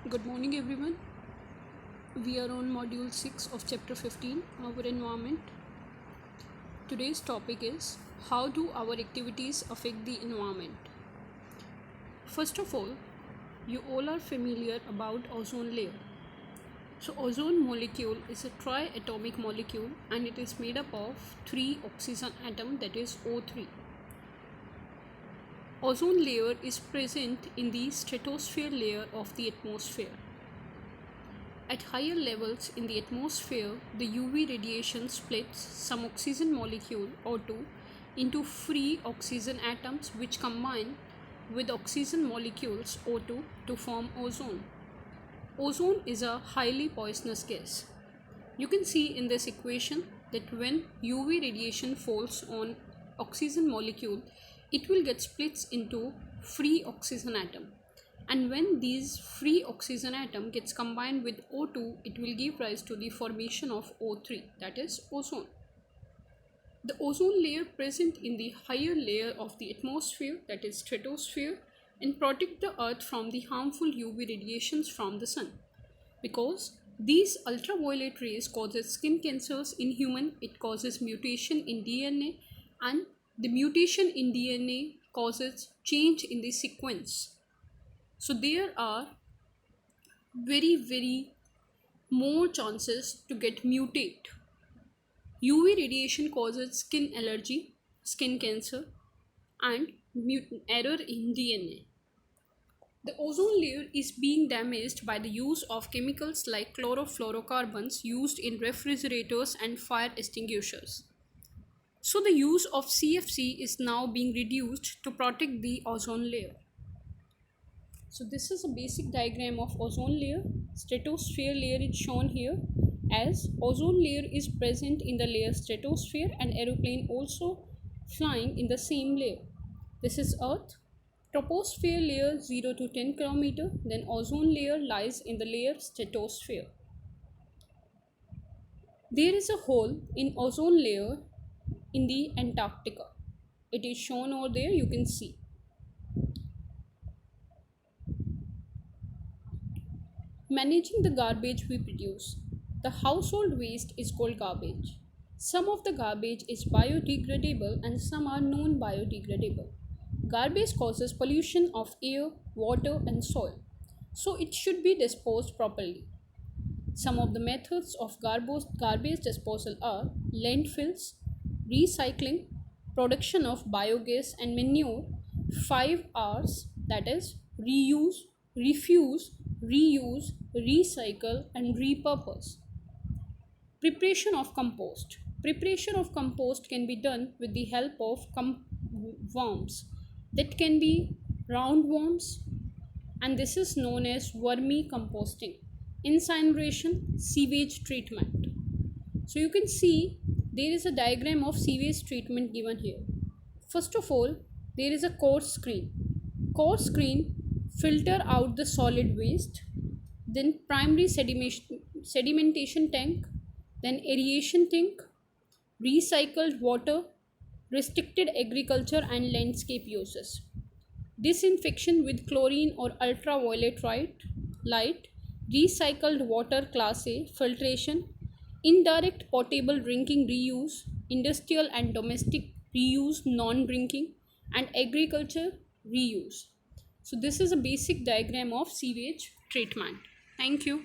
Good morning, everyone. We are on module 6 of chapter 15, our environment. Today's topic is how do our activities affect the environment? First of all, you all are familiar about ozone layer. So ozone molecule is a triatomic molecule and it is made up of 3 oxygen atom, that is O3. Ozone layer is present in the stratosphere layer of the atmosphere. At higher levels in the atmosphere, the UV radiation splits some oxygen molecule O2 into free oxygen atoms which combine with oxygen molecules O2 to form ozone. Ozone is a highly poisonous gas. You can see in this equation that when UV radiation falls on oxygen molecule, it will get splits into free oxygen atom. And when these free oxygen atom gets combined with O2, it will give rise to the formation of O3, that is ozone. The ozone layer present in the higher layer of the atmosphere, that is stratosphere, and protect the earth from the harmful UV radiations from the sun. Because these ultraviolet rays causes skin cancers in human, it causes mutation in DNA, and the mutation in DNA causes change in the sequence. So there are very more chances to get mutate. UV radiation causes skin allergy, skin cancer, and error in DNA. The ozone layer is being damaged by the use of chemicals like chlorofluorocarbons used in refrigerators and fire extinguishers. So the use of CFC is now being reduced to protect the ozone layer. So this is a basic diagram of ozone layer. Stratosphere layer is shown here as ozone layer is present in the layer stratosphere and aeroplane also flying in the same layer. This is Earth. Troposphere layer 0 to 10 km, then ozone layer lies in the layer stratosphere. There is a hole in ozone layer in the Antarctica. It is shown over there, you can see. Managing the garbage we produce. The household waste is called garbage. Some of the garbage is biodegradable and some are non-biodegradable. Garbage causes pollution of air, water and soil, so it should be disposed properly. Some of the methods of garbage disposal are landfills, recycling, production of biogas and manure, 5 R's, that is reuse, refuse, reuse, recycle and repurpose. Preparation of compost. Preparation of compost can be done with the help of worms. That can be roundworms, and this is known as vermicomposting. Incineration, sewage treatment. So you can see there is a diagram of sewage treatment given here. First of all, there is a core screen. Core screen filter out the solid waste, then primary sedimentation tank, then aeration tank, recycled water, restricted agriculture and landscape uses, disinfection with chlorine or ultraviolet light, recycled water class A filtration, indirect potable drinking reuse, industrial and domestic reuse non-drinking, and agriculture reuse. So this is a basic diagram of sewage treatment. Thank you.